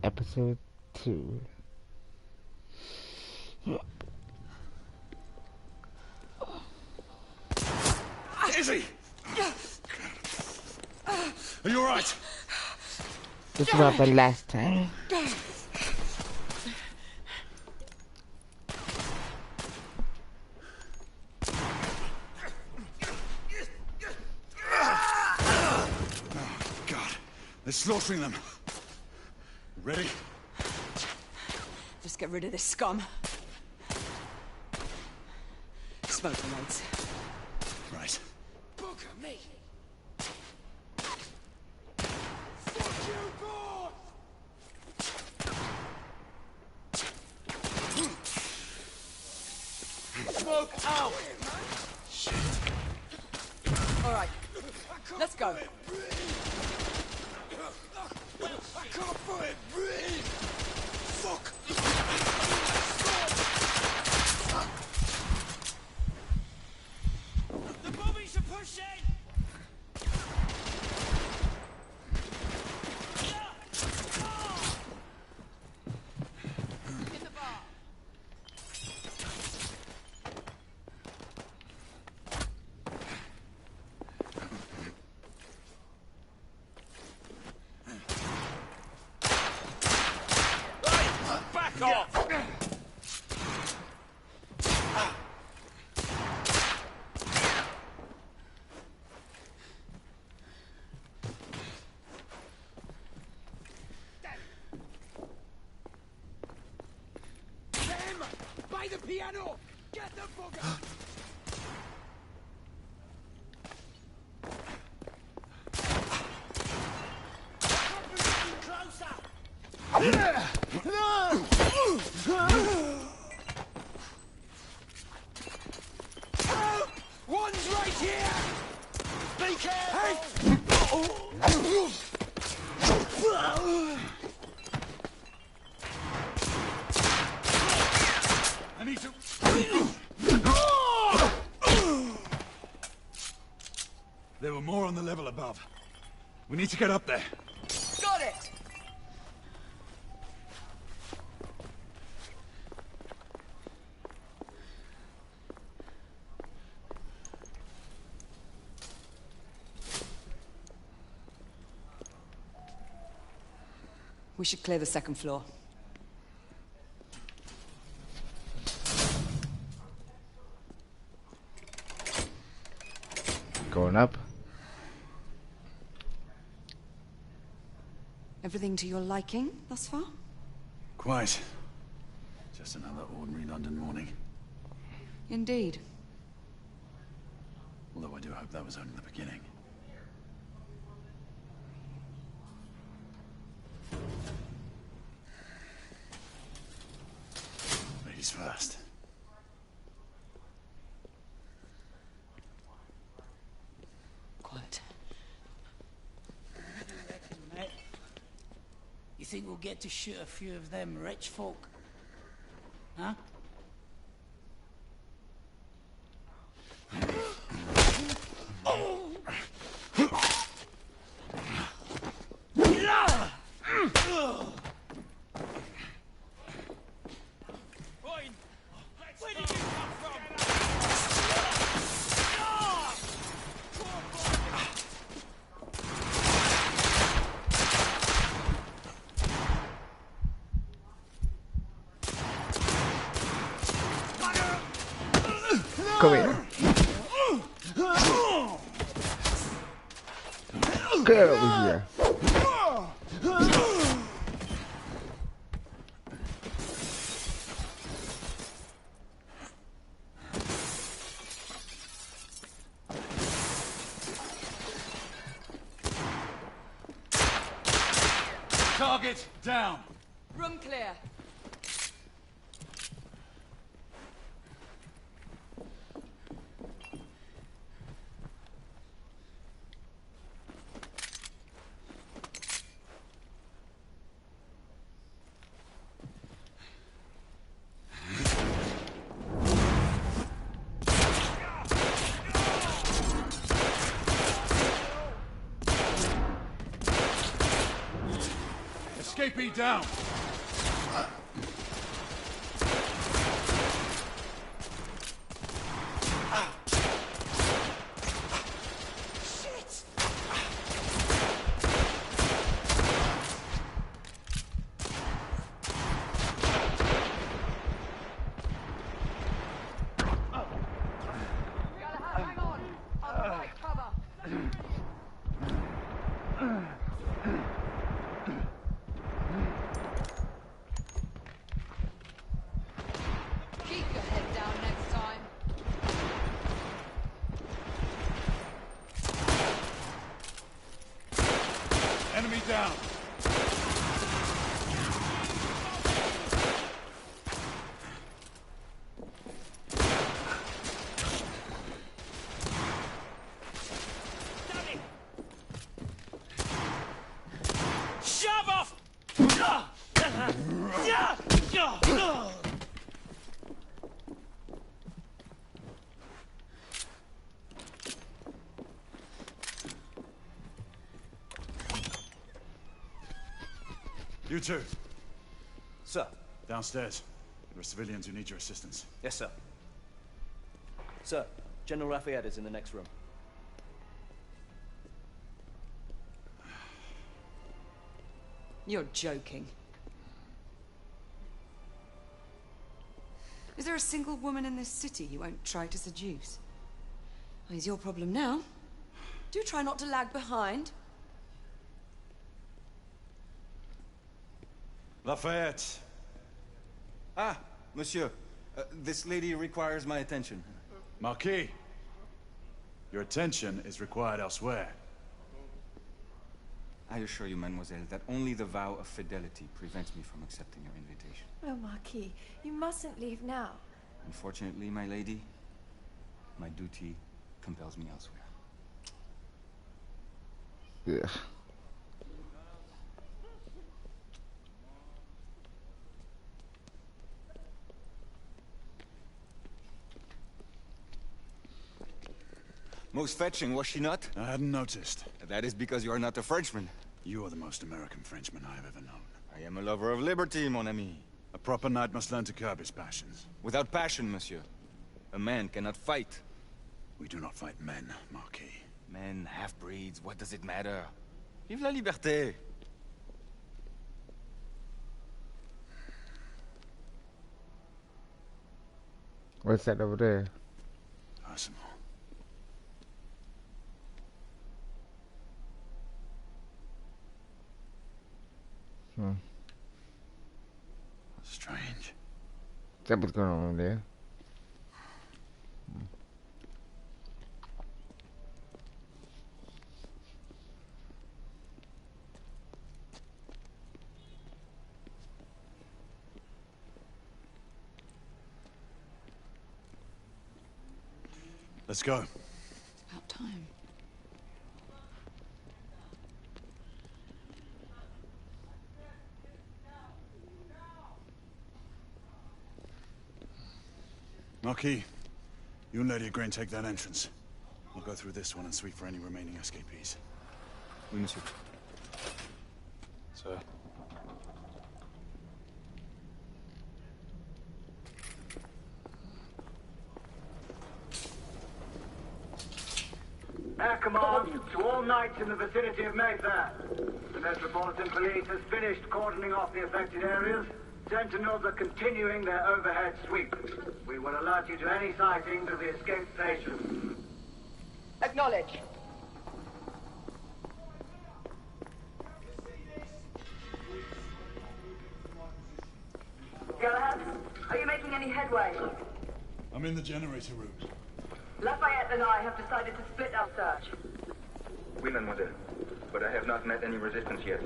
Episode 2. Izzy! Are you alright? This is what happened last time. They're slaughtering them. Ready? Just get rid of this scum. Smoke grenades. Right. Booker me! Fuck you, boss! Smoke out! Shit. All right, let's go. I can't fight! Breathe! Fuck! The bobbies are pushing! In the bar. Back off! Them! By the piano! Get the bugger! One's right here! Be careful! I need to... There were more on the level above. We need to get up there. Got it! We should clear the second floor. Going up. Everything to your liking thus far? Quite. Just another ordinary London morning. Indeed. Although I do hope that was only the beginning. Ladies first. Quiet. Mate, you think we'll get to shoot a few of them rich folk? Huh? Where did you come from? Come here. Get over here. Target down. Room clear. escapee down! Keep your head down next time. Enemy down! Shove off! You two, Sir. downstairs. There are civilians who need your assistance. Yes, sir. Sir, General Lafayette is in the next room. You're joking. Is there a single woman in this city you won't try to seduce? Well, it's your problem now. Do try not to lag behind. Lafayette! Ah, monsieur. This lady requires my attention. Marquis! Your attention is required elsewhere. I assure you, mademoiselle, that only the vow of fidelity prevents me from accepting your invitation. Oh, Marquis, you mustn't leave now. Unfortunately, my lady, my duty compels me elsewhere. Yeah. Most fetching, was she not? I hadn't noticed. That is because you are not a Frenchman. You are the most American Frenchman I have ever known. I am a lover of liberty, mon ami. A proper knight must learn to curb his passions. Without passion, monsieur, a man cannot fight. We do not fight men, Marquis. Men, half-breeds, what does it matter? Vive la liberté! What's that over there? Personal. Strange. Is that what's going on over there? Let's go. About time. Marquis, you and Lady Grain take that entrance. I'll go through this one and sweep for any remaining escapees. Oui, monsieur. Sir? Air command to all knights in the vicinity of Mayfair. The Metropolitan Police has finished cordoning off the affected areas. Sentinels are continuing their overhead sweep. We will alert you to any sightings of the escaped patients. Acknowledge. Galahad, are you making any headway? I'm in the generator room. Lafayette and I have decided to split our search. Oui, mademoiselle. But I have not met any resistance yet.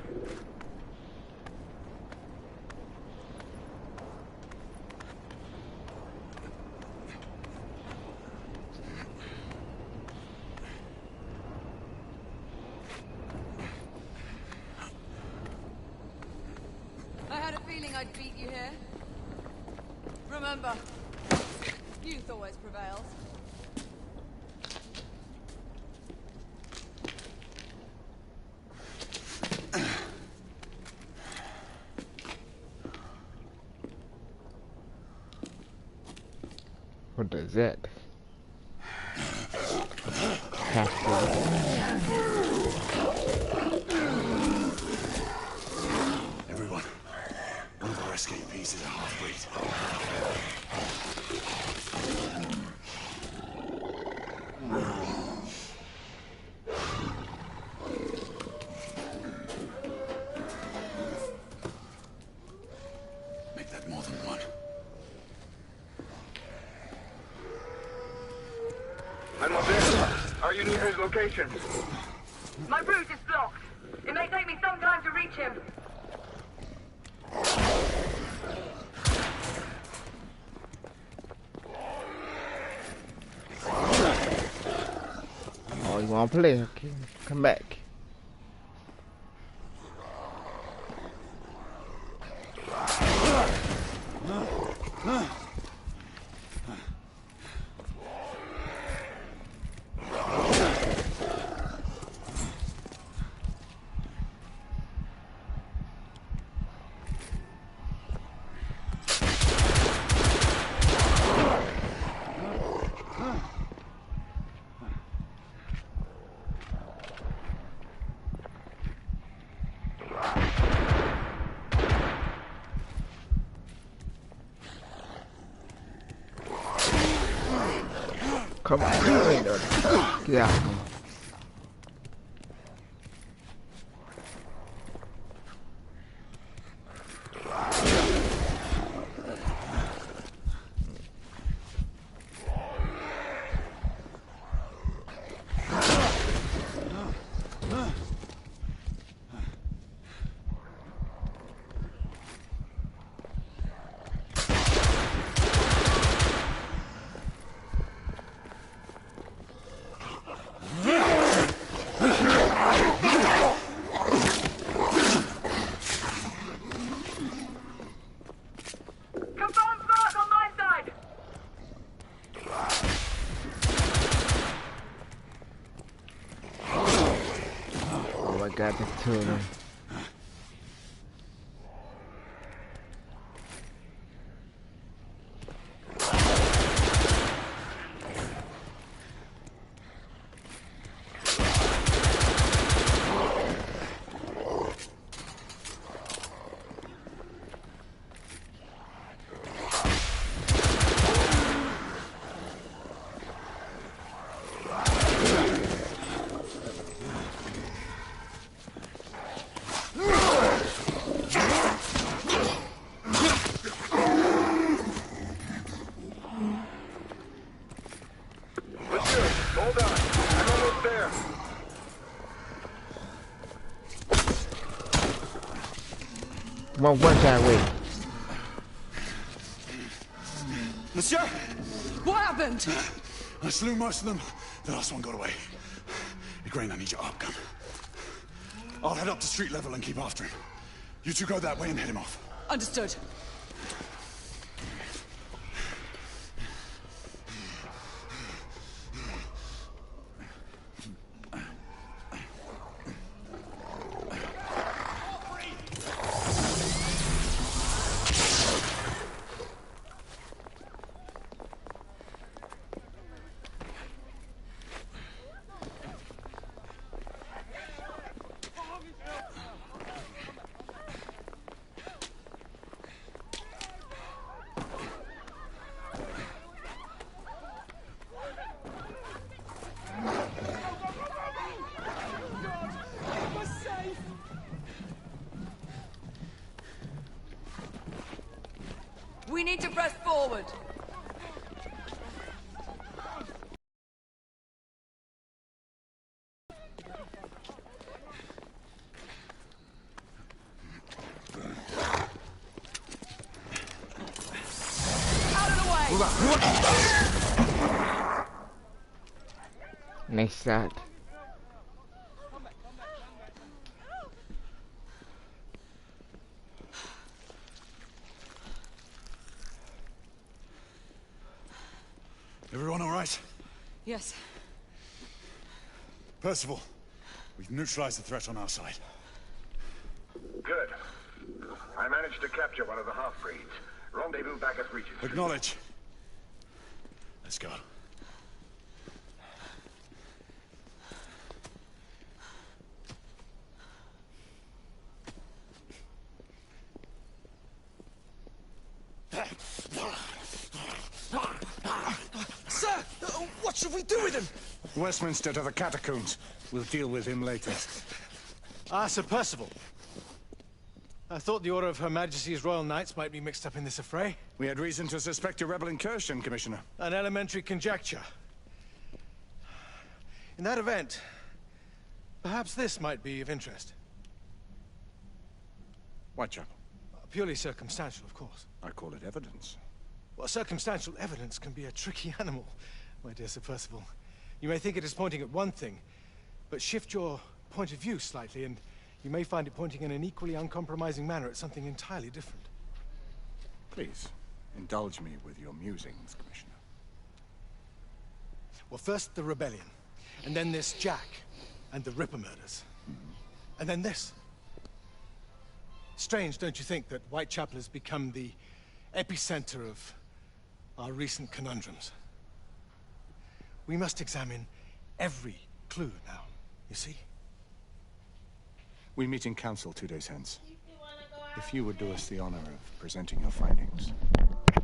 I had a feeling I'd beat you here. Remember, youth always prevails. What does that? Everyone, one of our escapees is a half-breed. Make that more than one. Mademoiselle, are you near his location? My route is blocked. It may take me some time to reach him. Oh, you wanna play? Okay, come back. Come on, yeah. Got the two of them. Come on, one that way. Monsieur? What happened? I slew most of them. The last one got away. Igraine, I need your arc gun. I'll head up to street level and keep after him. You two go that way and head him off. Understood. We need to press forward. Out of the way! Nice shot. Everyone all right? Yes. Percival, we've neutralized the threat on our side. Good. I managed to capture one of the half-breeds. Rendezvous back at Regis. Acknowledge. Let's go. Sir! What should we do with him? Westminster to the catacombs. We'll deal with him later. Ah, Sir Percival. I thought the Order of Her Majesty's Royal Knights might be mixed up in this affray. We had reason to suspect a rebel incursion, Commissioner. An elementary conjecture. In that event, perhaps this might be of interest. Whitechapel. Purely circumstantial, of course. I call it evidence. Well, circumstantial evidence can be a tricky animal, my dear Sir Percival. You may think it is pointing at one thing, but shift your point of view slightly, and you may find it pointing in an equally uncompromising manner at something entirely different. Please, indulge me with your musings, Commissioner. Well, first the rebellion, and then this Jack, and the Ripper murders. And then this. Strange, don't you think, that Whitechapel has become the epicenter of our recent conundrums? We must examine every clue now, you see? We meet in council 2 days hence. If you would do us the honor of presenting your findings.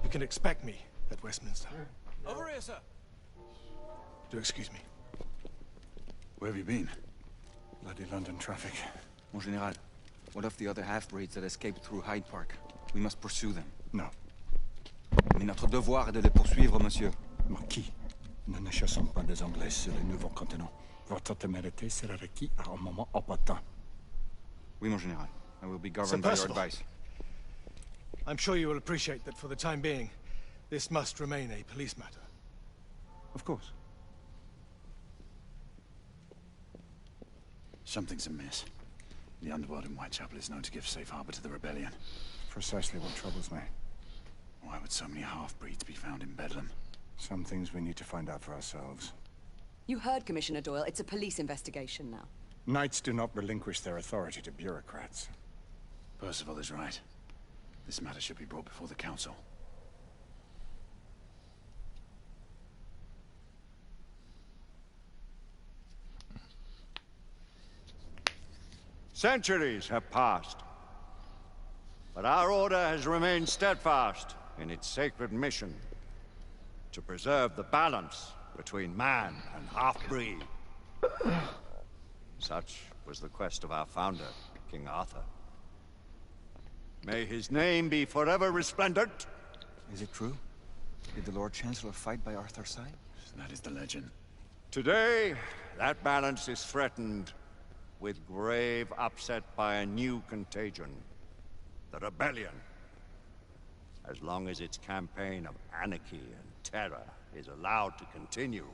You can expect me at Westminster. Over here, sir. Do excuse me. Where have you been? Bloody London traffic. Mon Général, what of the other half-breeds that escaped through Hyde Park? We must pursue them. No. Mais notre devoir est de les poursuivre, monsieur. Marquis, nous ne chassons pas des Anglais sur les nouveaux continents. Votre témérité sera requis à un moment opportun. Oui, mon Général. I will be governed by your advice. I'm sure you will appreciate that for the time being, this must remain a police matter. Of course. Something's amiss. The underworld in Whitechapel is known to give safe harbor to the rebellion. Precisely what troubles me. Why would so many half-breeds be found in Bedlam? Some things we need to find out for ourselves. You heard Commissioner Doyle. It's a police investigation now. Knights do not relinquish their authority to bureaucrats. Percival is right. This matter should be brought before the council. Centuries have passed, but our order has remained steadfast in its sacred mission to preserve the balance between man and half-breed. Such was the quest of our founder, King Arthur. May his name be forever resplendent. Is it true? Did the Lord Chancellor fight by Arthur's side? That is the legend. Today, that balance is threatened with grave upset by a new contagion, the rebellion. As long as its campaign of anarchy and terror is allowed to continue,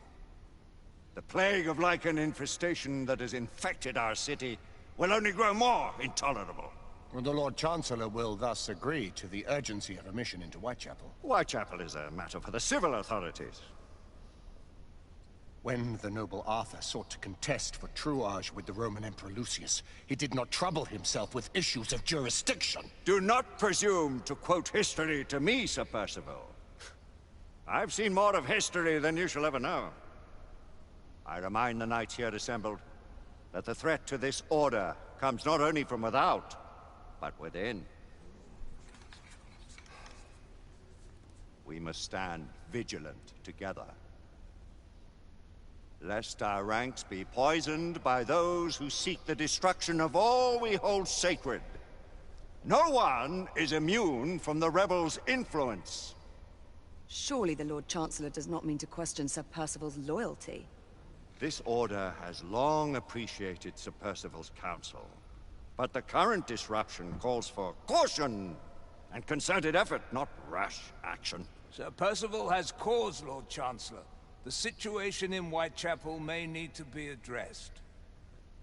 the plague of lichen infestation that has infected our city will only grow more intolerable. Well, the Lord Chancellor will thus agree to the urgency of a mission into Whitechapel. Whitechapel is a matter for the civil authorities. When the noble Arthur sought to contest for truage with the Roman Emperor Lucius, he did not trouble himself with issues of jurisdiction. Do not presume to quote history to me, Sir Percival. I've seen more of history than you shall ever know. I remind the knights here assembled that the threat to this order comes not only from without, but within. We must stand vigilant together, lest our ranks be poisoned by those who seek the destruction of all we hold sacred. No one is immune from the rebels' influence. Surely the Lord Chancellor does not mean to question Sir Percival's loyalty. This order has long appreciated Sir Percival's counsel, but the current disruption calls for caution and concerted effort, not rash action. Sir Percival has cause, Lord Chancellor. The situation in Whitechapel may need to be addressed.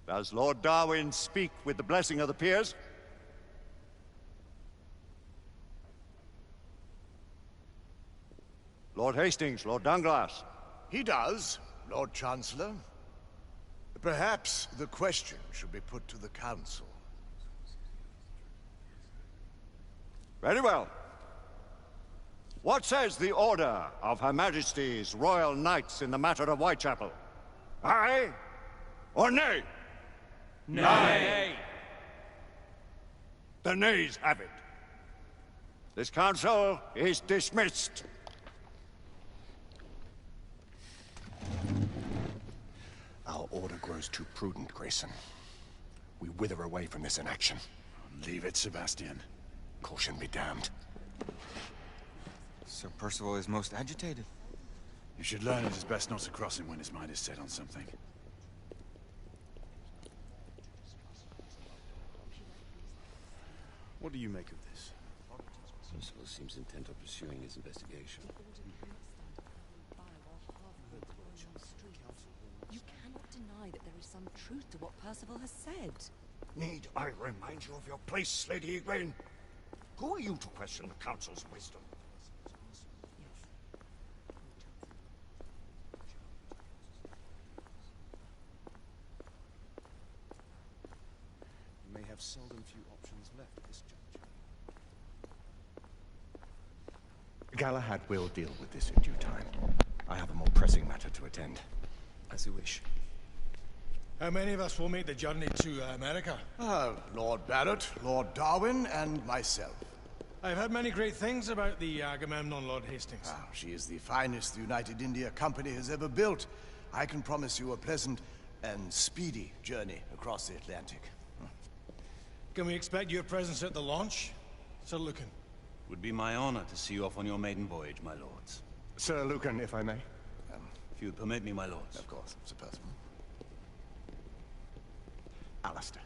Does Lord Darwin speak with the blessing of the peers? Lord Hastings, Lord Dunglass. He does, Lord Chancellor. Perhaps the question should be put to the Council. Very well. What says the Order of Her Majesty's Royal Knights in the matter of Whitechapel? Aye or nay? Nay. The nays have it. This council is dismissed. Our order grows too prudent, Grayson. We wither away from this inaction. Leave it, Sebastian. Caution be damned. Sir Percival is most agitated. You should learn it is best not to cross him when his mind is set on something. What do you make of this? Percival seems intent on pursuing his investigation. You cannot deny that there is some truth to what Percival has said. Need I remind you of your place, Lady Igraine? Who are you to question the Council's wisdom? You may have seldom few options left at this juncture. Galahad will deal with this in due time. I have a more pressing matter to attend. As you wish. How many of us will make the journey to America? Lord Barrett, Lord Darwin, and myself. I've heard many great things about the Agamemnon, Lord Hastings. She is the finest the United India Company has ever built. I can promise you a pleasant and speedy journey across the Atlantic. Can we expect your presence at the launch, Sir Lucan? Would be my honor to see you off on your maiden voyage, my lords. Sir Lucan, if I may. If you would permit me, my lords. Of course, Sir Percival. Alistair,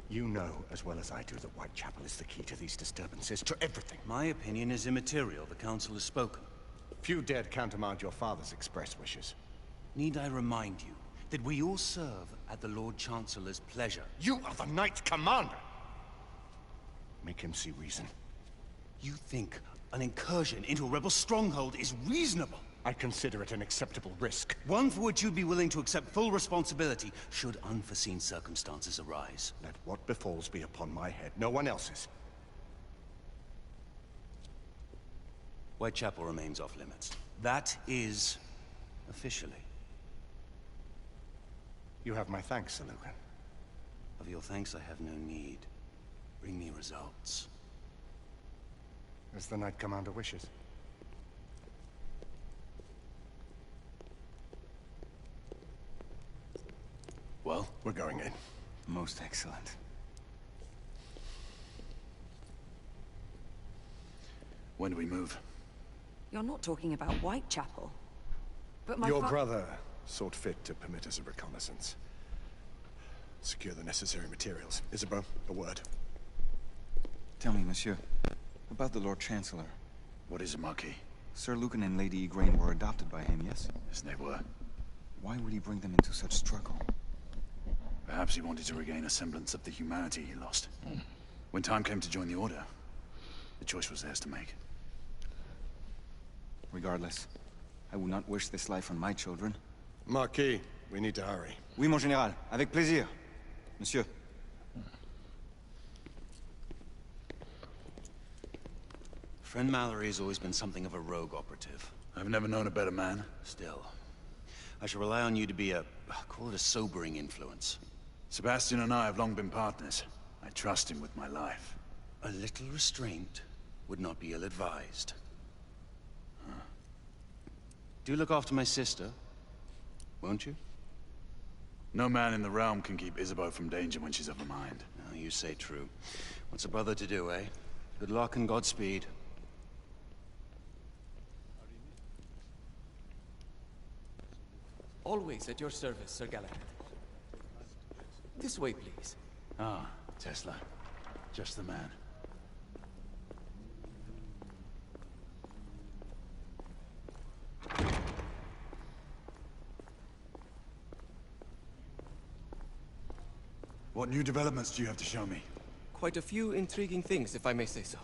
you know as well as I do that Whitechapel is the key to these disturbances, to everything. My opinion is immaterial. The Council has spoken. Few dared countermand your father's express wishes. Need I remind you that we all serve at the Lord Chancellor's pleasure? You are the Knight Commander! Make him see reason. You think an incursion into a rebel stronghold is reasonable? I consider it an acceptable risk. One for which you'd be willing to accept full responsibility should unforeseen circumstances arise. Let what befalls be upon my head, no one else's. Whitechapel remains off limits. That is officially. You have my thanks, Sir Lucan. Of your thanks I have no need. Bring me results. As the Knight Commander wishes. Well, we're going in. Most excellent. When do we move? You're not talking about Whitechapel. But my Your brother sought fit to permit us a reconnaissance. Secure the necessary materials. Isabeau, a word. Tell me, monsieur, about the Lord Chancellor. What is it, Marquis? Sir Lucan and Lady Igraine were adopted by him, yes? Yes, they were. Why would he bring them into such struggle? Perhaps he wanted to regain a semblance of the humanity he lost. When time came to join the Order, the choice was theirs to make. Regardless, I would not wish this life on my children. Marquis, we need to hurry. Oui, mon général. Avec plaisir. Monsieur. Friend Mallory has always been something of a rogue operative. I've never known a better man. Still, I shall rely on you to be call it a sobering influence. Sebastian and I have long been partners. I trust him with my life. A little restraint would not be ill-advised. Do look after my sister, won't you? No man in the realm can keep Isabeau from danger when she's of her mind. Oh, you say true. What's a brother to do, eh? Good luck and Godspeed. Always at your service, Sir Galahad. This way, please. Ah, Tesla. Just the man. What new developments do you have to show me? Quite a few intriguing things, if I may say so.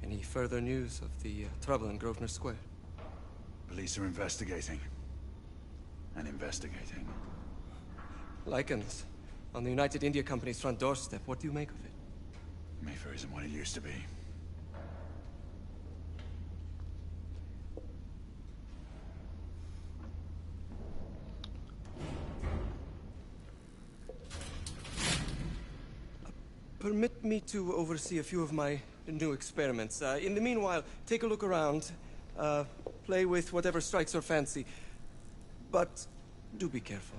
Any further news of the trouble in Grosvenor Square? Police are investigating. And investigating. Lycans. On the United India Company's front doorstep. What do you make of it? Mayfair isn't what it used to be. Permit me to oversee a few of my new experiments. In the meanwhile, take a look around. Play with whatever strikes your fancy. But do be careful.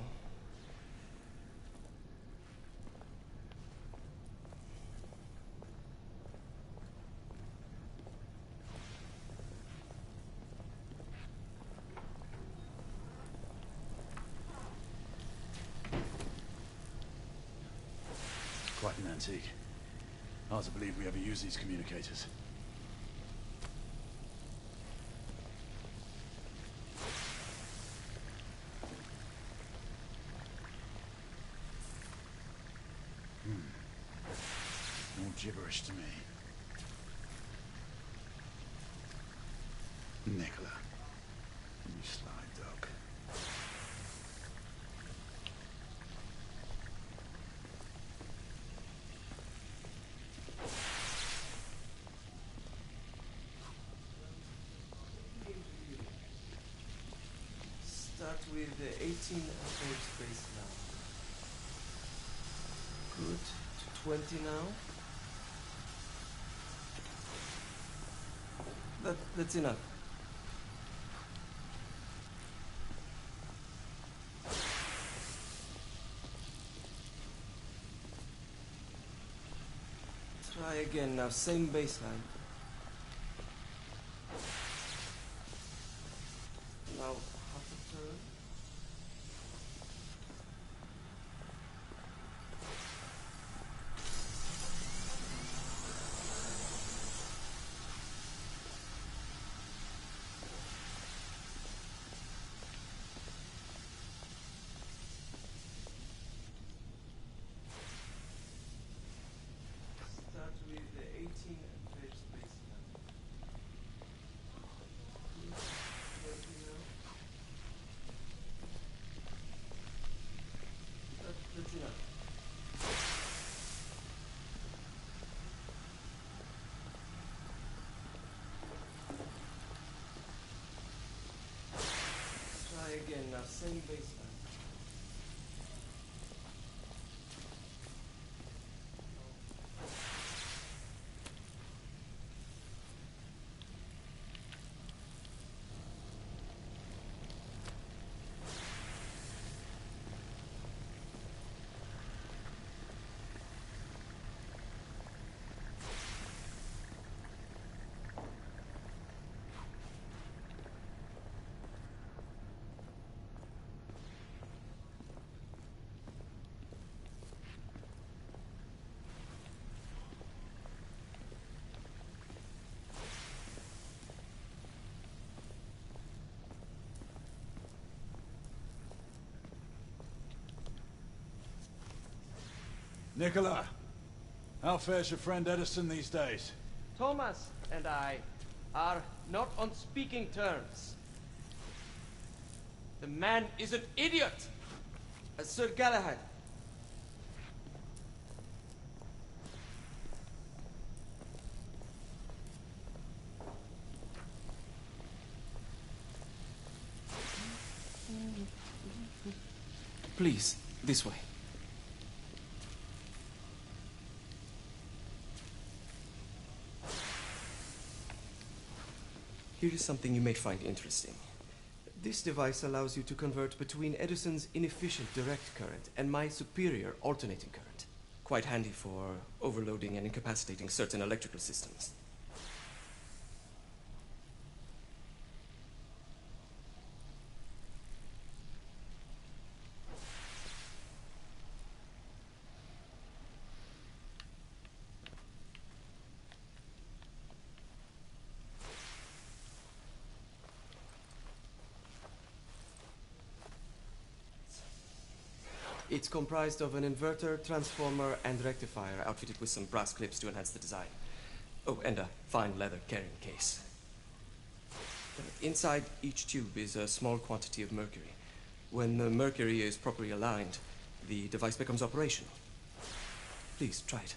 Quite an antique. Hard to believe we ever use these communicators. More gibberish to me. Nicola, you sly dog. Start with the 18 approach space now. Good. To 20 now. That's enough. Try again now, same baseline. Now, half a turn. Start with the 18 and page space now. That's enough. Try again now, same baseline. Nicola, how fares your friend Edison these days? Thomas and I are not on speaking terms. The man is an idiot! Sir Galahad. Please, this way. Here is something you may find interesting. This device allows you to convert between Edison's inefficient direct current and my superior alternating current. Quite handy for overloading and incapacitating certain electrical systems. It's comprised of an inverter, transformer, and rectifier, outfitted with some brass clips to enhance the design. Oh, and a fine leather carrying case. Inside each tube is a small quantity of mercury. When the mercury is properly aligned, the device becomes operational. Please, try it.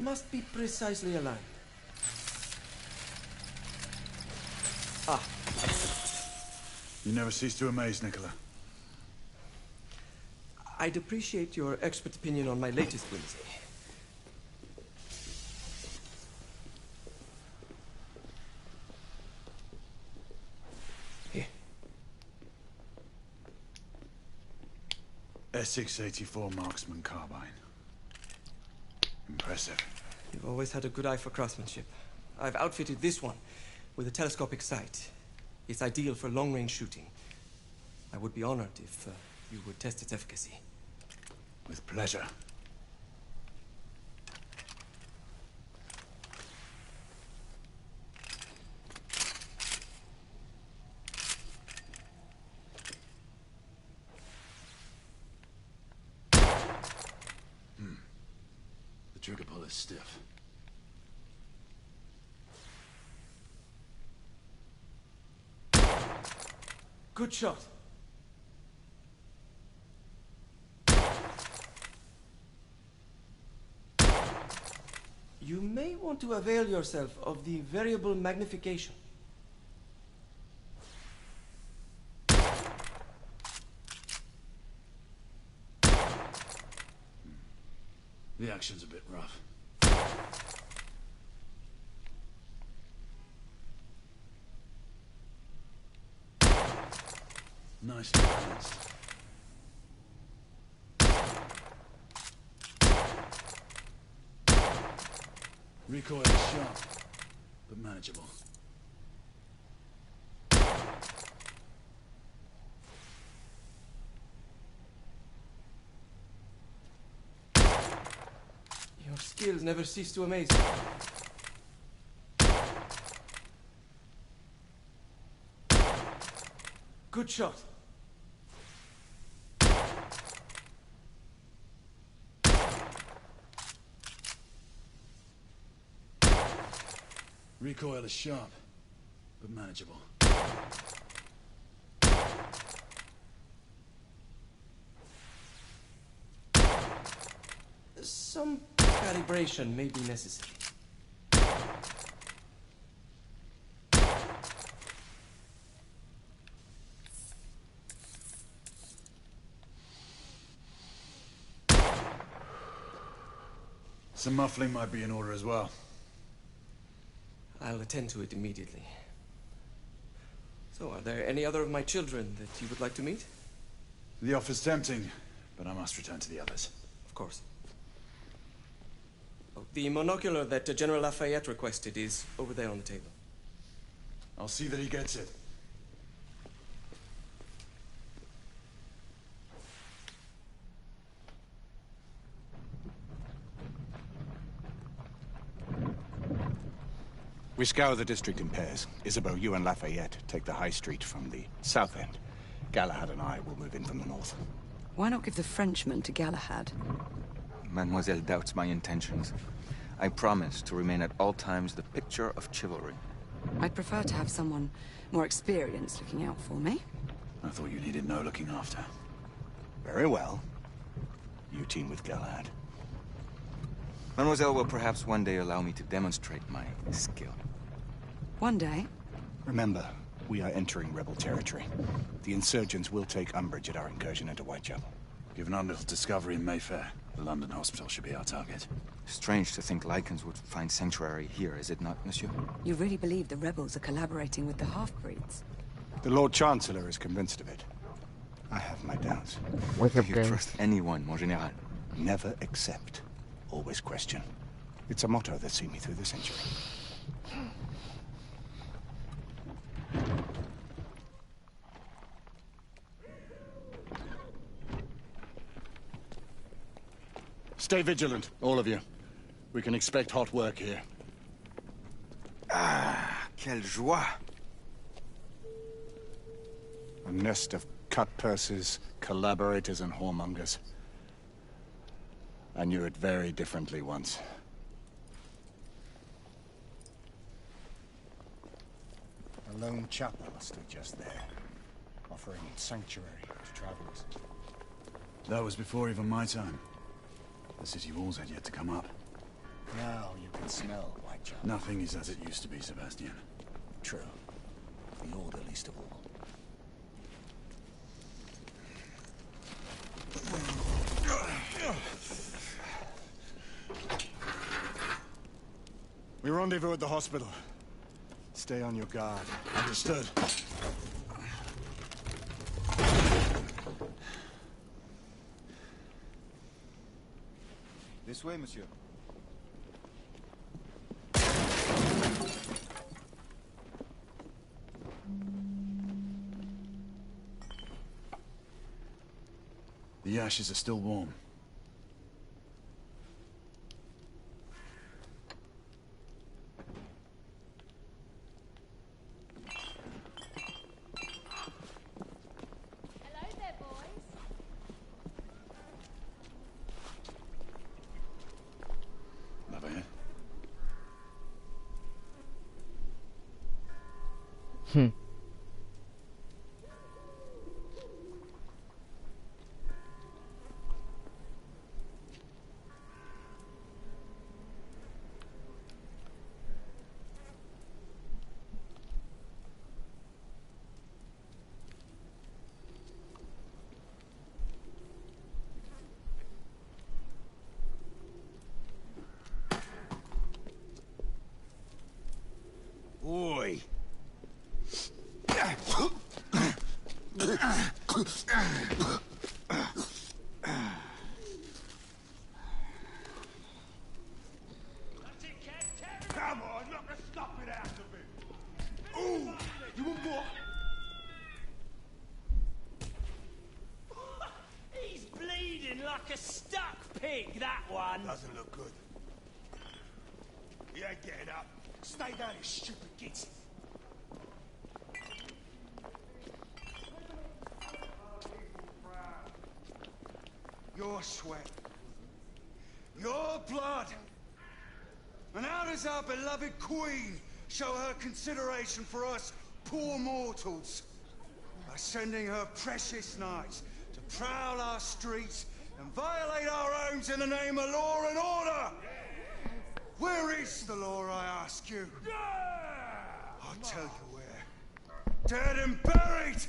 Must be precisely aligned. Ah, excellent. You never cease to amaze, Nicola. I'd appreciate your expert opinion on my latest whimsy. Here. S684 Marksman Carbine. Impressive. You've always had a good eye for craftsmanship. I've outfitted this one with a telescopic sight. It's ideal for long-range shooting. I would be honored if you would test its efficacy. With pleasure. The trigger pull is stiff. Good shot. You may want to avail yourself of the variable magnification. The action's a bit rough. Nicely balanced. Recoil is sharp, but manageable. Your skills never cease to amaze me. Good shot. Recoil is sharp, but manageable. Some calibration may be necessary. Some muffling might be in order as well. I'll attend to it immediately. So, are there any other of my children that you would like to meet? The offer's tempting, but I must return to the others. Of course. Oh, the monocular that General Lafayette requested is over there on the table. I'll see that he gets it. We scour the district in pairs. Isabeau, you and Lafayette take the high street from the south end. Galahad and I will move in from the north. Why not give the Frenchman to Galahad? Mademoiselle doubts my intentions. I promise to remain at all times the picture of chivalry. I'd prefer to have someone more experienced looking out for me. I thought you needed no looking after. Very well. You team with Galahad. Mademoiselle will perhaps one day allow me to demonstrate my skill. One day? Remember, we are entering rebel territory. The insurgents will take umbrage at our incursion into Whitechapel. Given our little discovery in Mayfair, the London hospital should be our target. Strange to think Lycans would find sanctuary here, is it not, monsieur? You really believe the rebels are collaborating with the half-breeds? The Lord Chancellor is convinced of it. I have my doubts. Wake up, you trust anyone, mon général? Never accept. Always question. It's a motto that's seen me through the century. Stay vigilant, all of you. We can expect hot work here. Ah, quelle joie! A nest of cut-purses, collaborators, and whoremongers. I knew it very differently once. A lone chapel stood just there, offering sanctuary to travelers. That was before even my time. The city walls had yet to come up. Now you can smell Whitechapel. Nothing is as it used to be, Sebastian. True. The Order least of all. We rendezvous at the hospital. Stay on your guard. Understood. This way, monsieur. The ashes are still warm. Hello there, boys. Lafayette. Oi! Come on, knock the stuffing out of him! Ooh! You want what? He's bleeding like a stuck pig, that one. Doesn't look good. He ain't getting up. Stay down, you stupid git. Your sweat. Your blood. And how does our beloved queen show her consideration for us poor mortals? By sending her precious knights to prowl our streets and violate our homes in the name of law and order! Where is the law, I ask you? I'll tell you where. Dead and buried!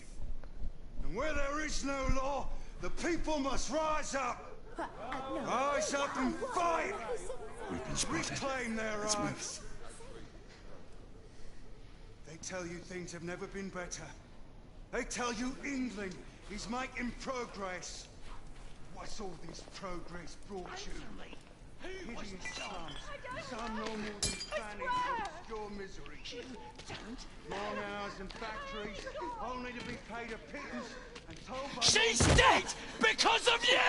And where there is no law, the people must rise up! Rise up and fight! Reclaim their rights! They tell you things have never been better. They tell you England is making progress. What's all this progress brought you? Hideous slums, some no more than fanning for obscure misery. Long hours in factories, only to be paid a pittance and told by... She's dead because of you!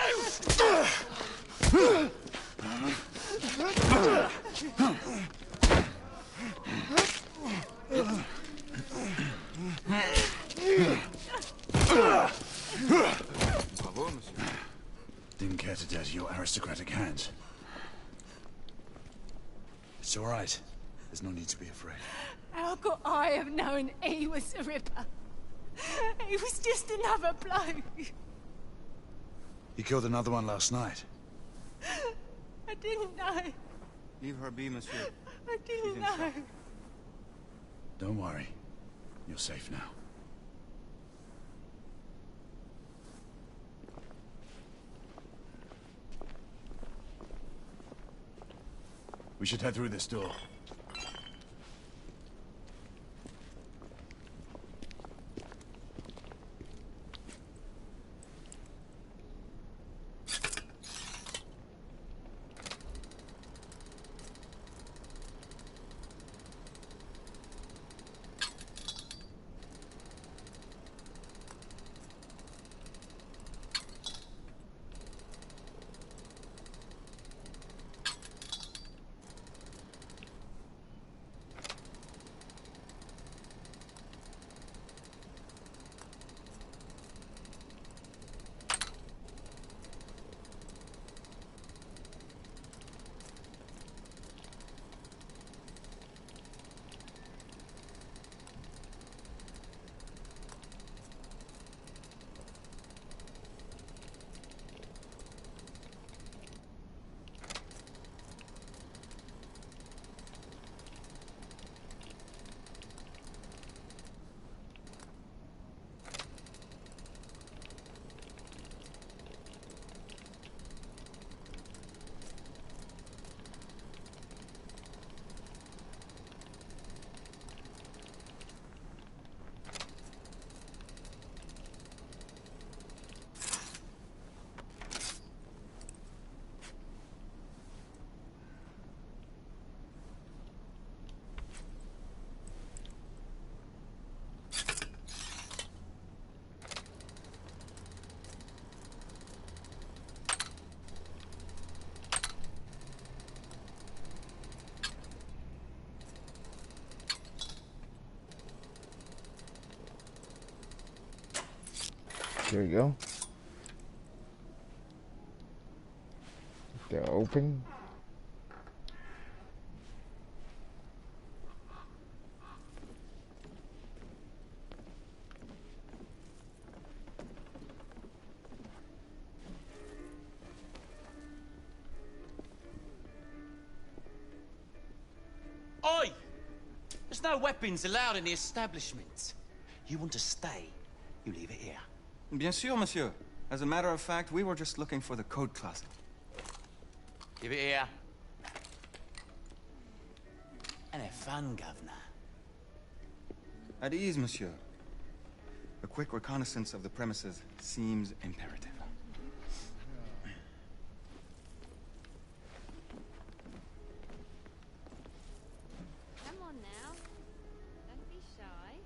Bravo, monsieur. Didn't care to dirty your aristocratic hands. It's all right. There's no need to be afraid. How could I have known he was the Ripper? He was just another bloke. He killed another one last night. I didn't know. Leave her be, monsieur. I didn't know. Don't worry. You're safe now. We should head through this door. Here we go. They're open. Oi! There's no weapons allowed in the establishment. You want to stay, you leave it here. Bien sûr, monsieur. As a matter of fact, we were just looking for the code closet. Give it here. And have fun, Governor. At ease, monsieur. A quick reconnaissance of the premises seems imperative. Come on now. Don't be shy.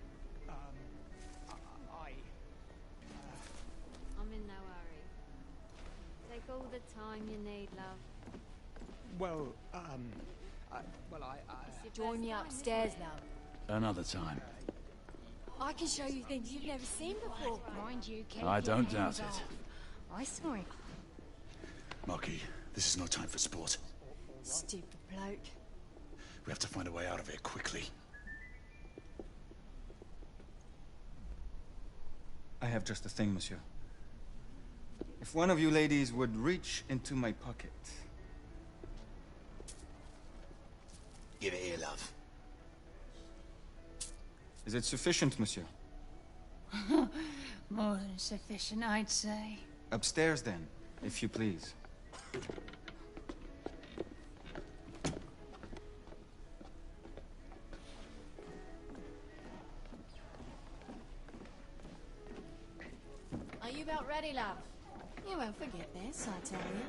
I'm in no hurry. Take all the time you need, love. Well, Join me upstairs, love. Another time. I can show you things you've never seen before. Mind you, keep I your don't hands doubt it. off. I saw it. Marquis, this is no time for sport. Stupid bloke. We have to find a way out of here quickly. I have just a thing, monsieur. If one of you ladies would reach into my pocket. Give it here, love. Is it sufficient, monsieur? More than sufficient, I'd say. Upstairs, then, if you please. Are you about ready, love? You won't forget this, I tell you.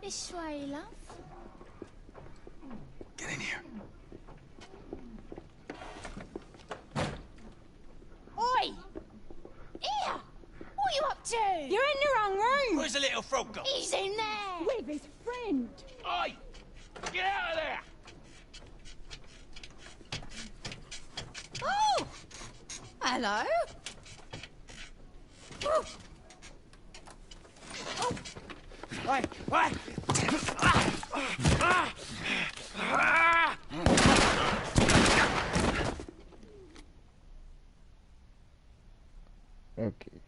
This way, love. Get in here. Oi! Here! What are you up to? You're in the wrong room! Where's the little frog gone? He's in there! With his friend! Oi! Get out of there! Oh! Hello? Oh. Oi! Oi! Okay.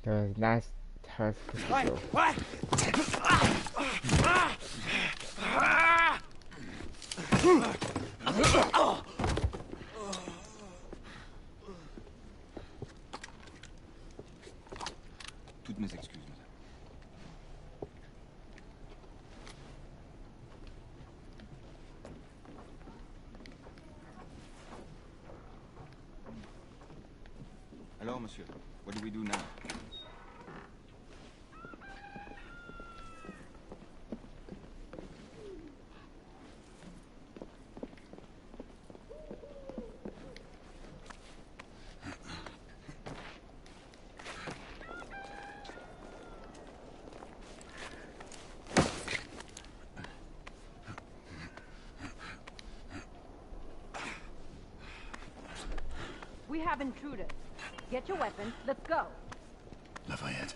The last task is to go. Toutes mes excuses, madame. Hello, monsieur. What do we do now? We have intruders. Get your weapons. Let's go. Lafayette.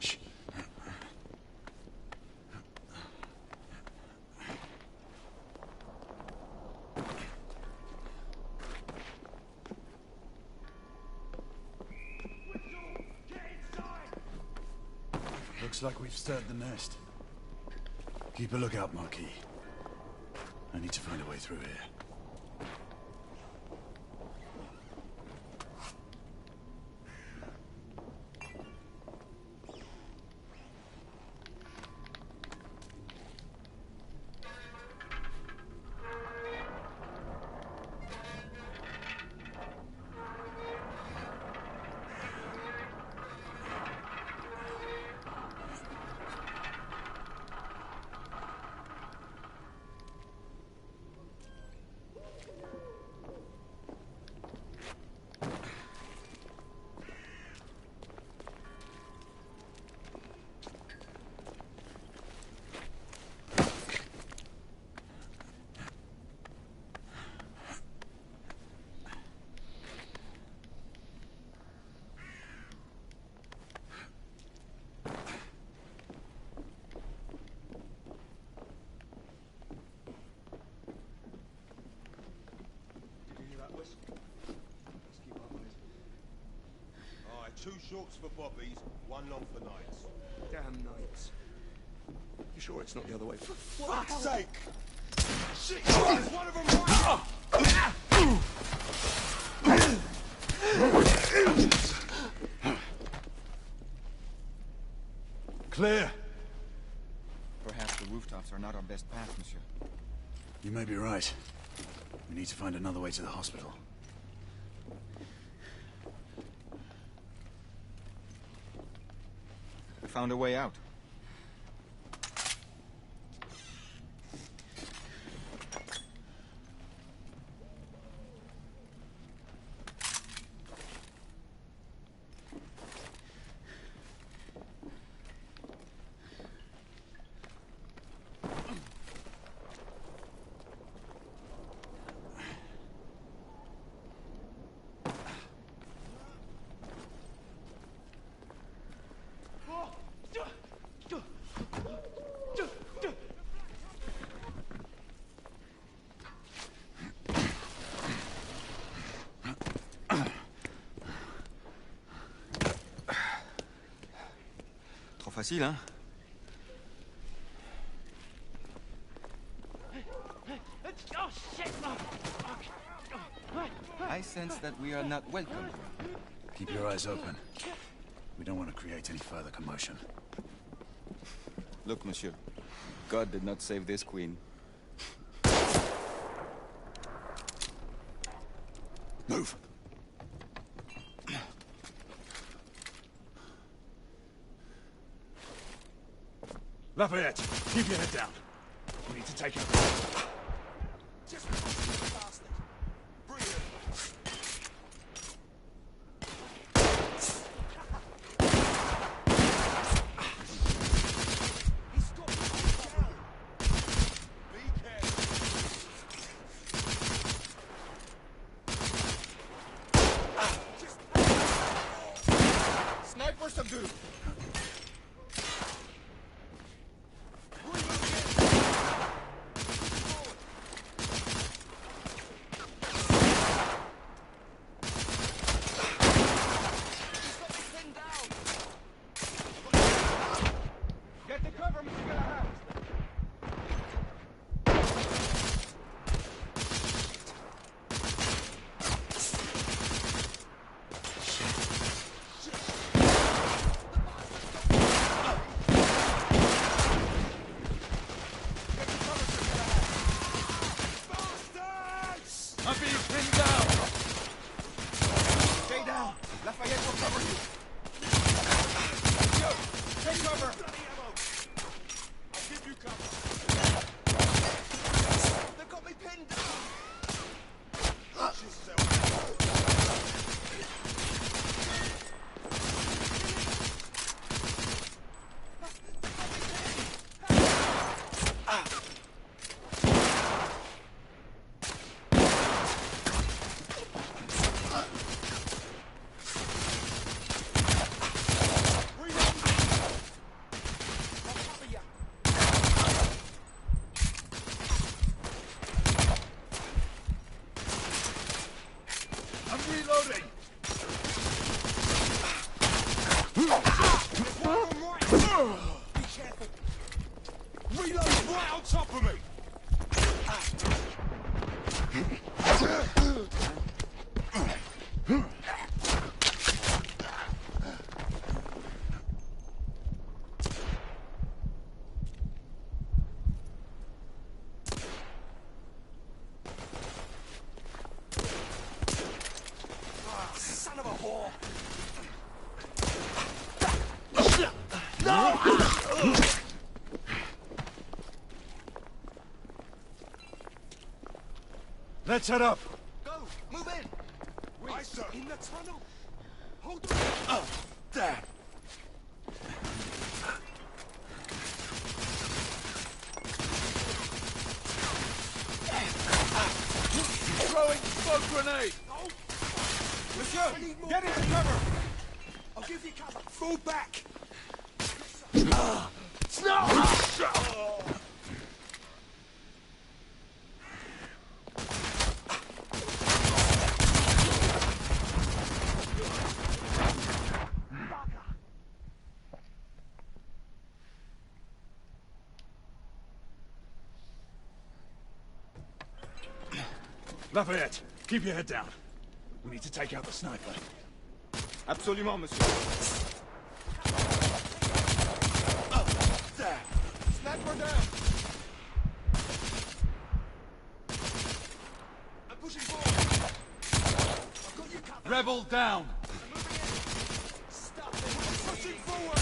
Shh. Looks like we've stirred the nest. Keep a lookout, Marquis. I need to find a way through here. 2 shorts for bobbies, 1 long for nights. Damn nights. You sure it's not the other way? For fuck's sake! Shit! There's one of them right! Clear. Perhaps the rooftops are not our best path, monsieur. You may be right. We need to find another way to the hospital. We found a way out. Facile, hein? I sense that we are not welcome. Keep your eyes open. We don't want to create any further commotion. Look, monsieur. God did not save this queen. Move! Lafayette, keep your head down. We need to take her. Just bastard. Brilliant. He's got me down. Be careful. Sniper subdued. I'm being pinned down! Stay down! Lafayette will cover you! Yo! Take cover! I'll give you cover! They got me pinned down! Watch yourself! Reloading! Be careful! Reload right on top of me! Son of a whore! No! Let's head up. Go! Move in! Aye, sir. In the tunnel! Hold on! Oh, there! Throwing smoke grenade! Oh. Monsieur, get into cover! I'll give you cover! Fall back! Lafayette, keep your head down. We need to take out the sniper. Absolument, monsieur. There. Sniper down. I'm pushing forward. I've got you covered. Rebel down. Stop them. Pushing forward.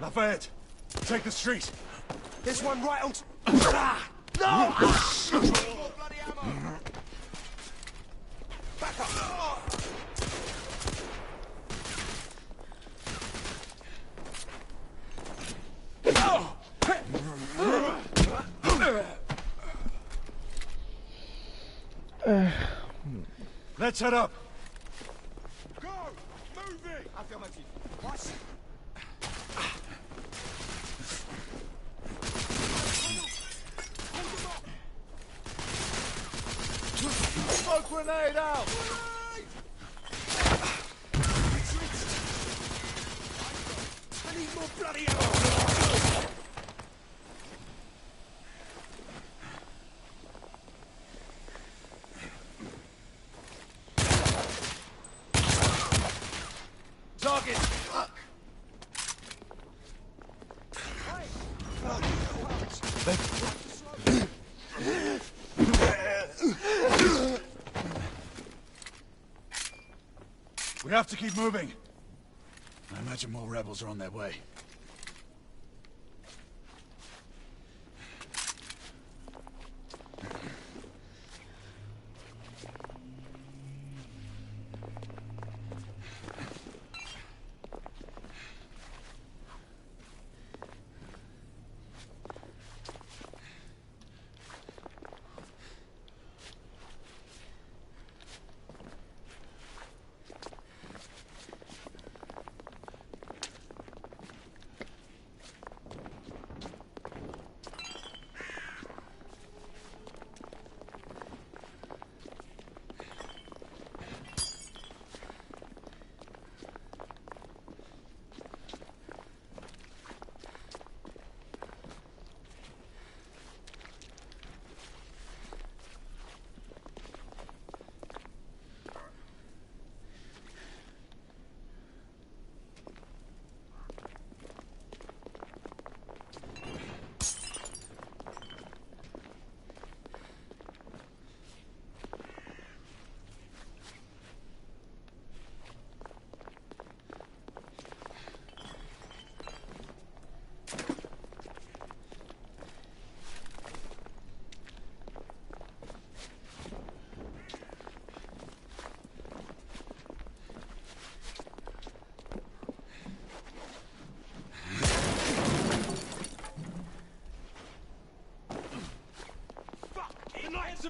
Lafayette, take the street. There's one right on... No! Bloody ammo! Back up! Let's head up. Go! Move it! Affirmative. What? Smoke grenade out! I need more bloody ammo! Target! We have to keep moving. I imagine more rebels are on their way.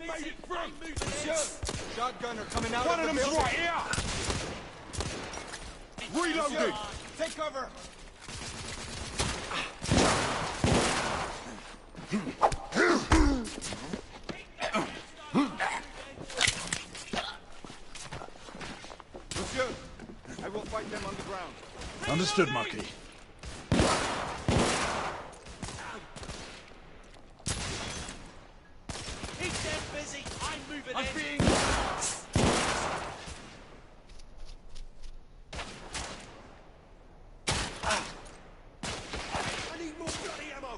Made it through! Sir, shotgunner coming out One of of the them's building. right here! Reloading! Take cover! Understood, Marquis. He's dead busy. I'm moving I'm in. being... I need more bloody ammo.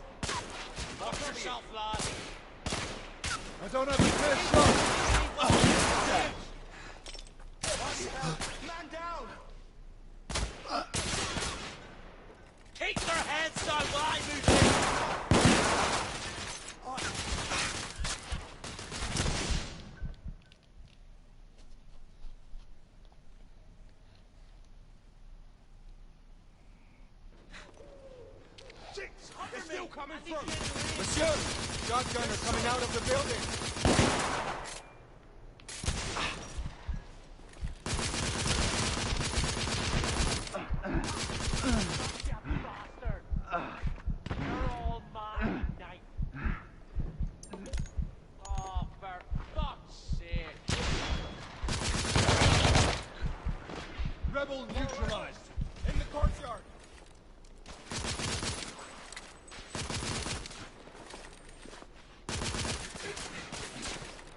Watch yourself, lad. I don't have a clear shot. Man down. Keep their heads down while I move in. They're still coming through. Monsieur! Shotgunner coming out of the building! You're all mine, Knight. Oh, for fuck's sake. Rebel neutralized. In the courtyard.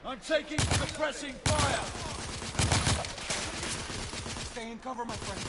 I'm taking suppressing fire. Stay in cover, my friend.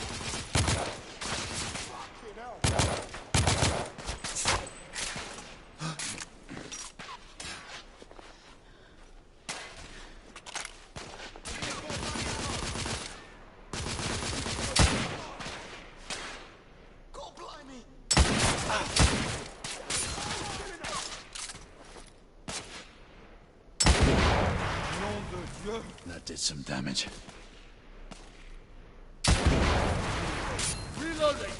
That did some damage. Reloading.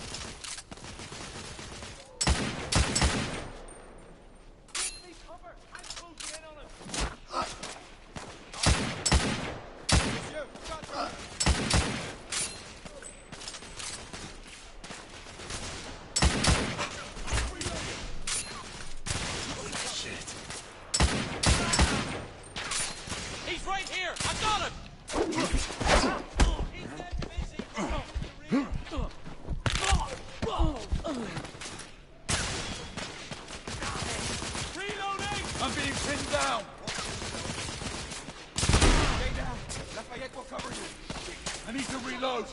He's right here. I got him. Reloading. I'm being pinned down. Stay down. Lafayette will cover you. I need to reload.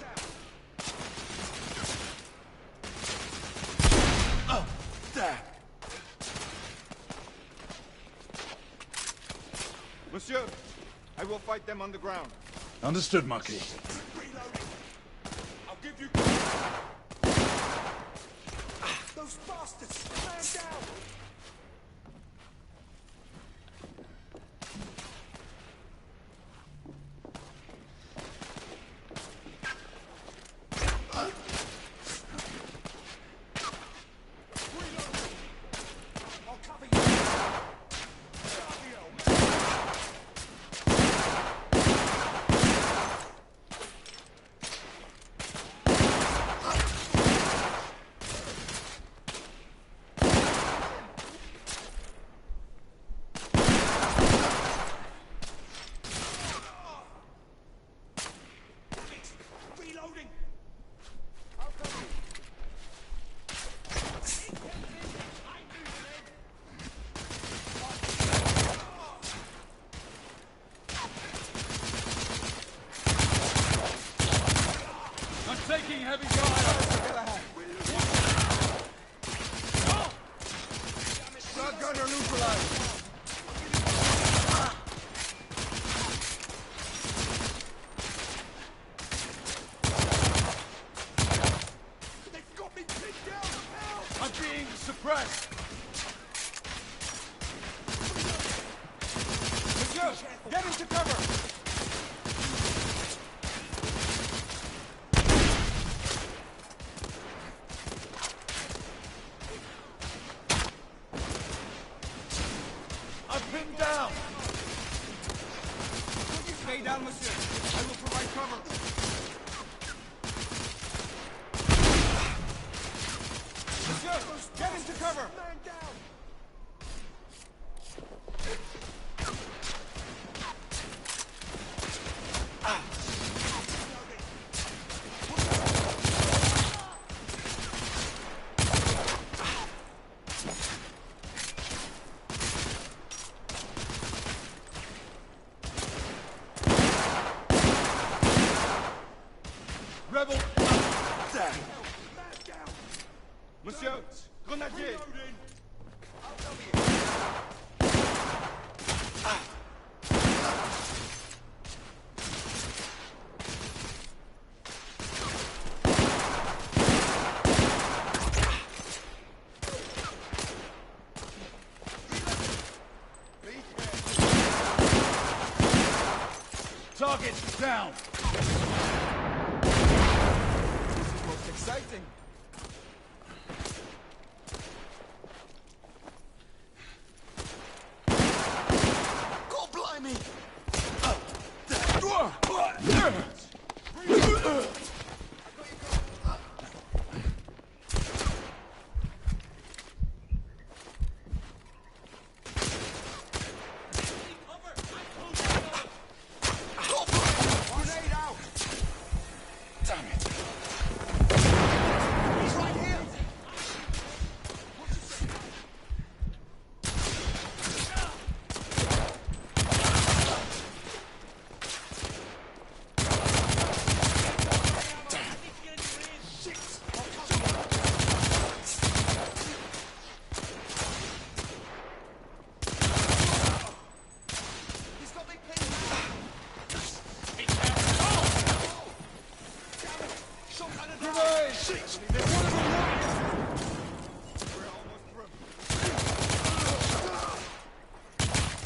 Oh, there. Monsieur, I will fight them on the ground. Understood, Marquis. I'll give you... Those bastards! Man down! I'll cover you! Reloading! I'll cover you! I'm taking heavy fire. Shotgunner neutralized! They've got me pinned down! Help! I'm being suppressed. Monsieur, get into cover! I'm pinned down. Stay down, monsieur. I will provide cover. Monsieur, get into cover! Man down! Target down. This is most exciting. God blimey!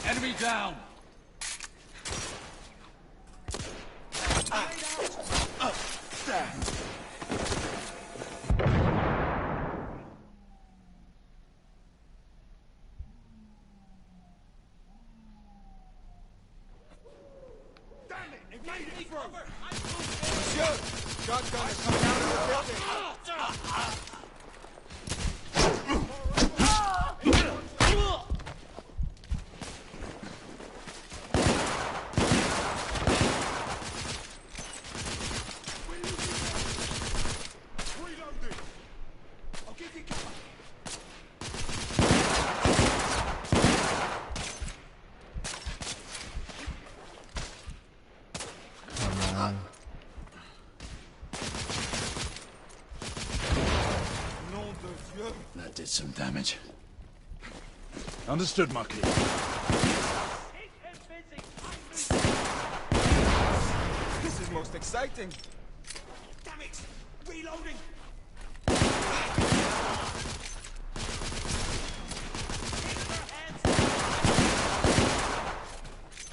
Enemy down. Damn it! It made it through! Monsieur! Shotgun is coming out of the building! Reloading! I'll give you cover! Come on. That did some damage. Understood, Marquis. This is most exciting. Damn it! Reloading!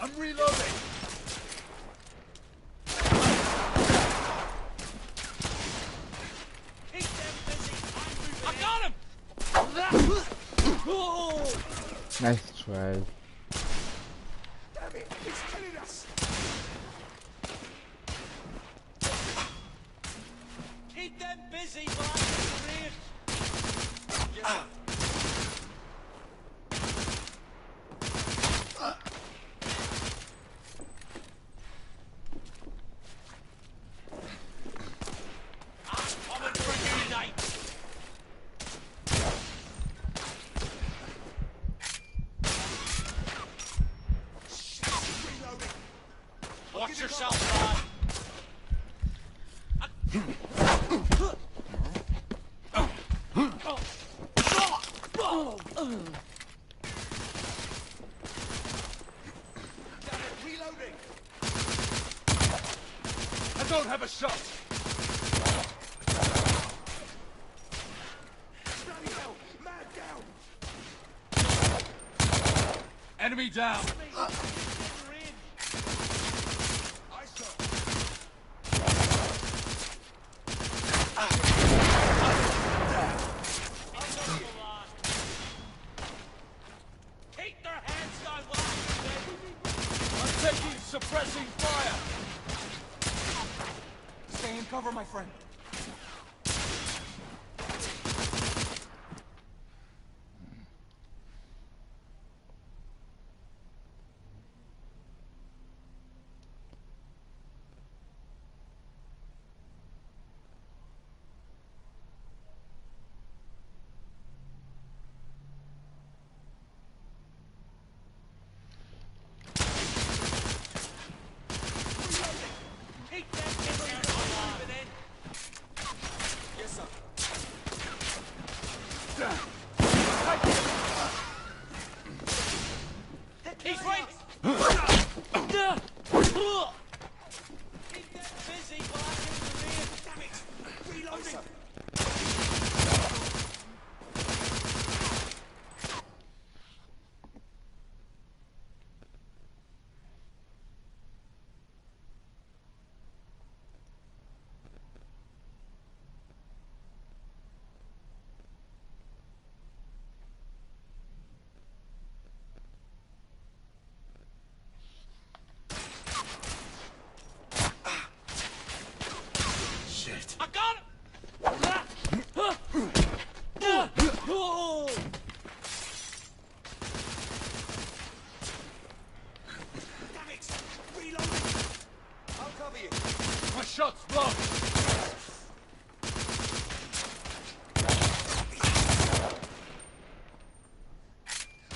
I'm reloading! I got him! Nice try. Damn it! He's killing us! Keep them busy, while I'm in the rear. Coming for you tonight. Watch yourself, lad. Reloading! I don't have a shot! Bloody hell! Man down! Enemy down! I saw. Keep their hands down while I'm taking suppressing fire! Stay in cover, my friend. keep them busy while I'm in. Yes, sir. He's right! Keep them busy while I'm in the rear. Damn it! Reloading! Shots blocked!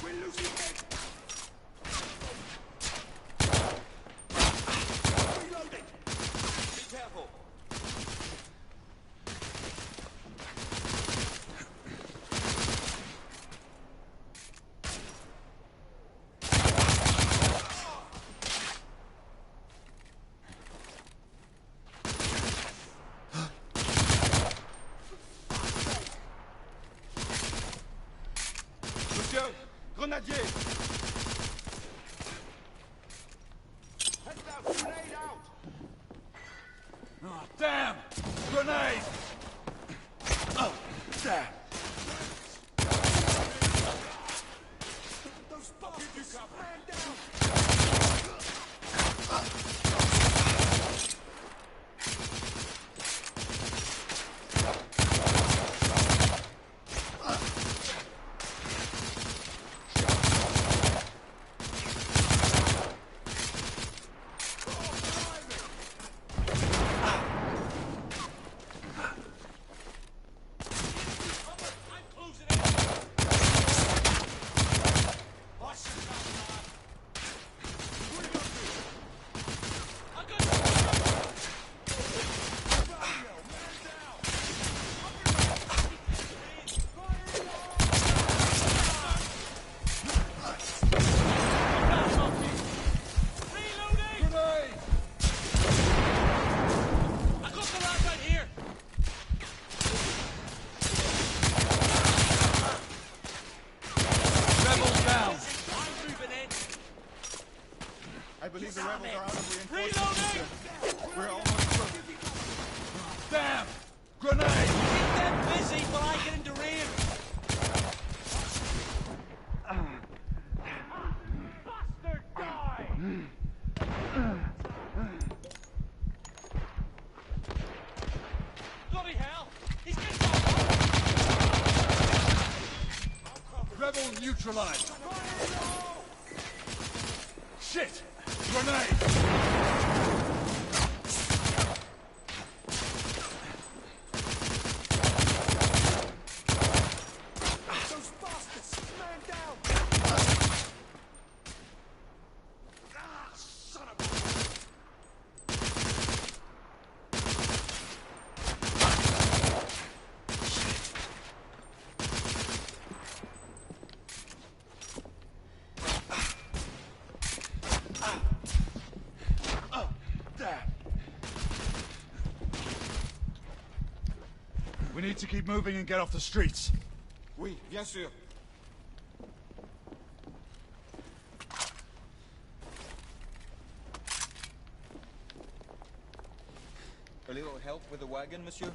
We're losing men! Reloading! Be careful. Monsieur, grenadier! Heads out! Grenade out! Oh, damn! Grenade! Oh, damn! Those bastards! Man down! I believe the rebels are out of reinforcements. We're almost through. Damn! Grenade! Keep them busy while I get into rear. Bastard, die! Bloody hell! He's getting Rebel neutralized! Shit! Grenade! Those bastards! Man down! Ah, son of a... We need to keep moving and get off the streets. Oui, bien sûr. A little help with the wagon, monsieur?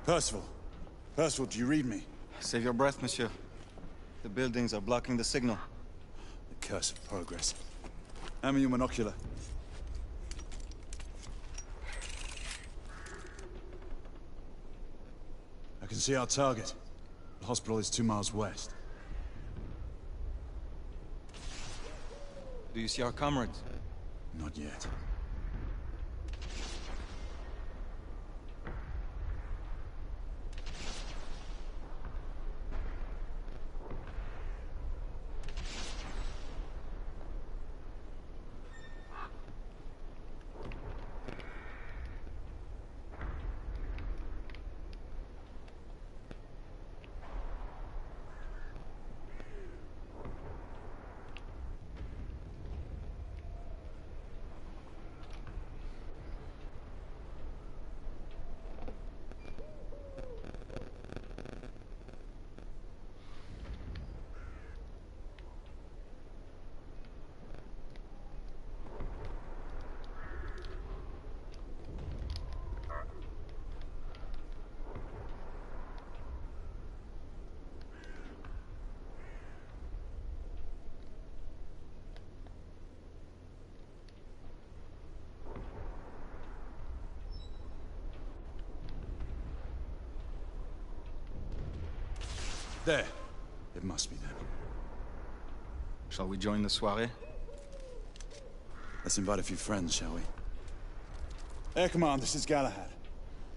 Percival. Percival, do you read me? Save your breath, monsieur. The buildings are blocking the signal. The curse of progress. Hand me your monocular. I can see our target. The hospital is 2 miles west. Do you see our comrades? Not yet. There. It must be them. Shall we join the soirée? Let's invite a few friends, shall we? Air Command, this is Galahad.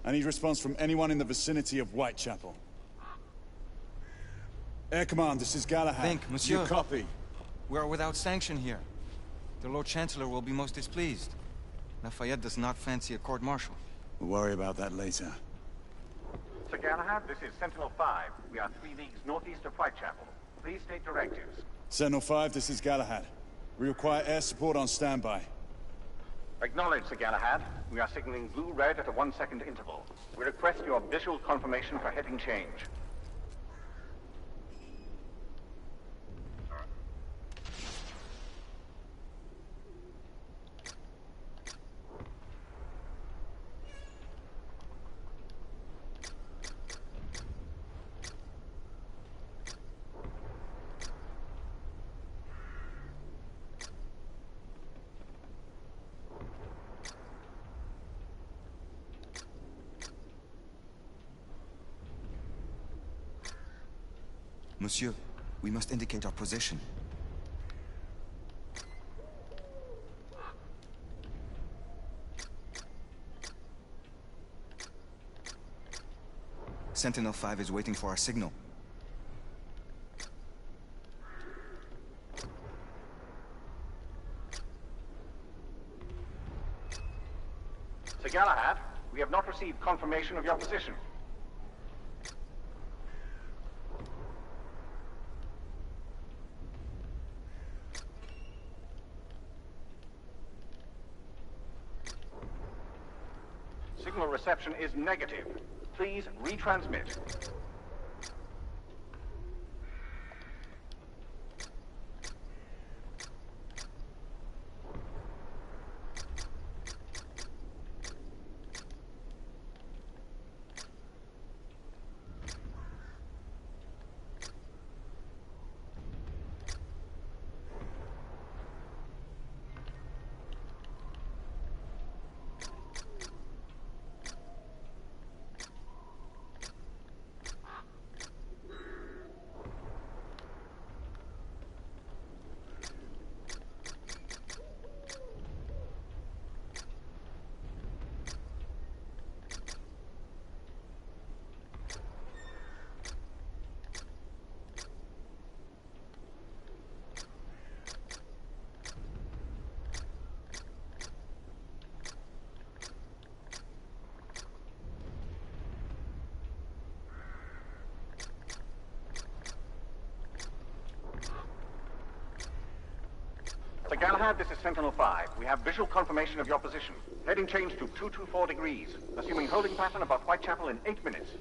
I need response from anyone in the vicinity of Whitechapel. Air Command, this is Galahad. Think, monsieur. You copy? We are without sanction here. The Lord Chancellor will be most displeased. Lafayette does not fancy a court-martial. We'll worry about that later. Sir Galahad, this is Sentinel-5. We are 3 leagues northeast of Whitechapel. Please state directives. Sentinel-5, this is Galahad. We require air support on standby. Acknowledged, Sir Galahad. We are signaling blue-red at a 1-second interval. We request your visual confirmation for heading change. Monsieur, we must indicate our position. Sentinel-5 is waiting for our signal. Sir Galahad, we have not received confirmation of your position. Signal reception is negative. Please retransmit. Sir Galahad, this is Sentinel-5. We have visual confirmation of your position. Heading change to 224 degrees. Assuming holding pattern above Whitechapel in 8 minutes.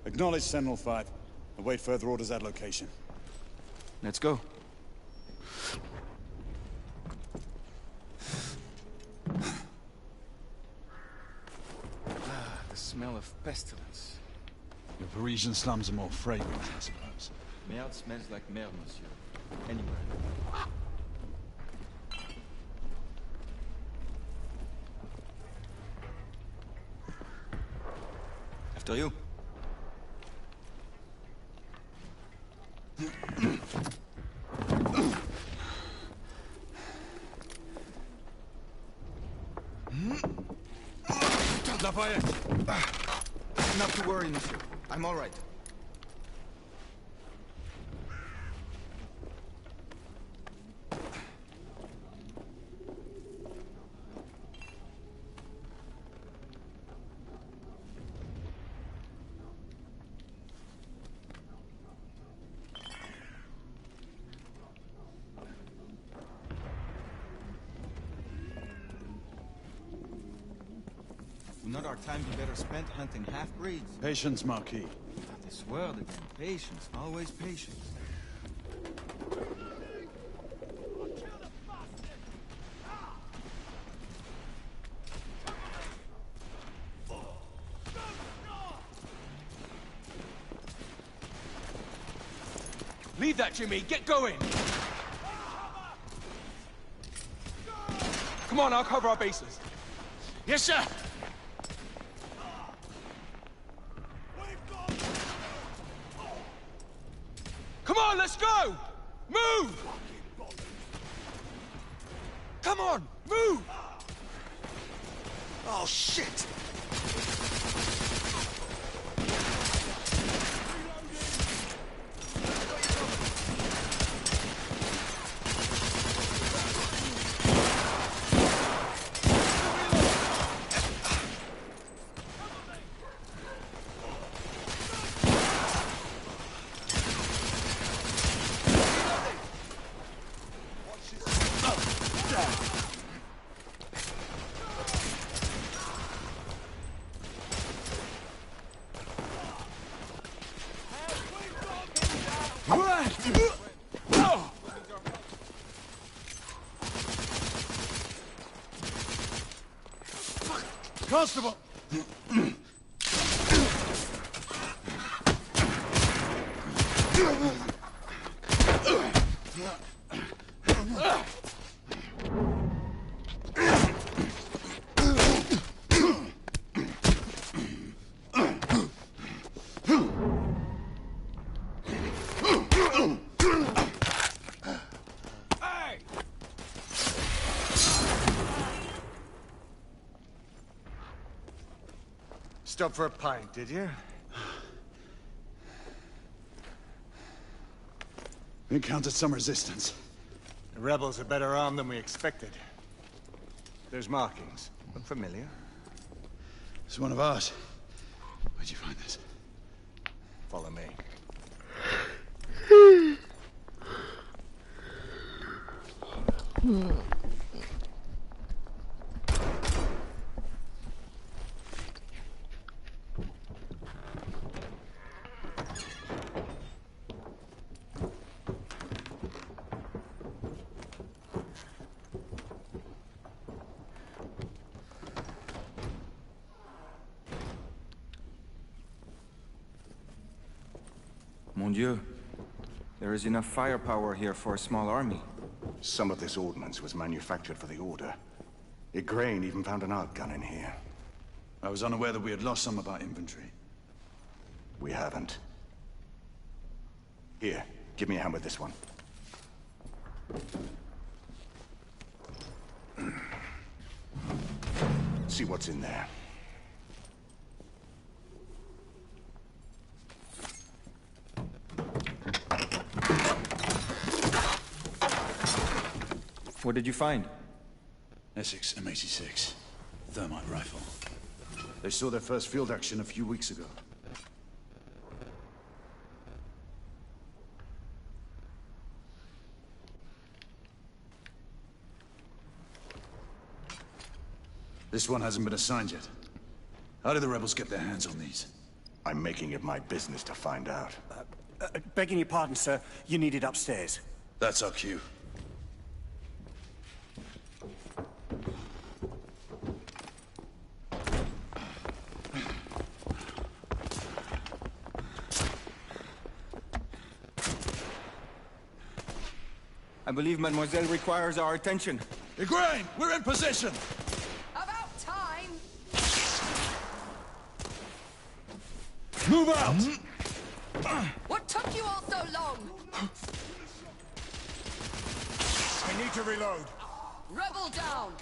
Acknowledge Sentinel-5. Await further orders at location. Let's go. The smell of pestilence. The Parisian slums are more fragrant, I suppose. Merde smells like merde, monsieur. Anywhere. After you. Lafayette! Not to worry, monsieur. I'm all right. Would not our time be better spent hunting half-breeds? Patience, Marquis. This word again. Patience. Always patience. Leave that, Jimmy. Get going. Come on, I'll cover our bases. Yes, sir. Come on, let's go! Move! Come on, move! Oh, shit! Constable! Stop for a pint, did you? We encountered some resistance. The rebels are better armed than we expected. There's markings. Look familiar. It's one of ours. Where'd you find this? Follow me. Mon Dieu. There is enough firepower here for a small army. Some of this ordnance was manufactured for the Order. Igraine even found an arc gun in here. I was unaware that we had lost some of our inventory. We haven't. Here, give me a hand with this one. See what's in there. What did you find? Essex M86. Thermite rifle. They saw their first field action a few weeks ago. This one hasn't been assigned yet. How did the rebels get their hands on these? I'm making it my business to find out. Begging your pardon, sir. You need it upstairs. That's our cue. I believe Mademoiselle requires our attention. Igraine, we're in position! About time! Move out! What took you all so long? I need to reload. Rebel down!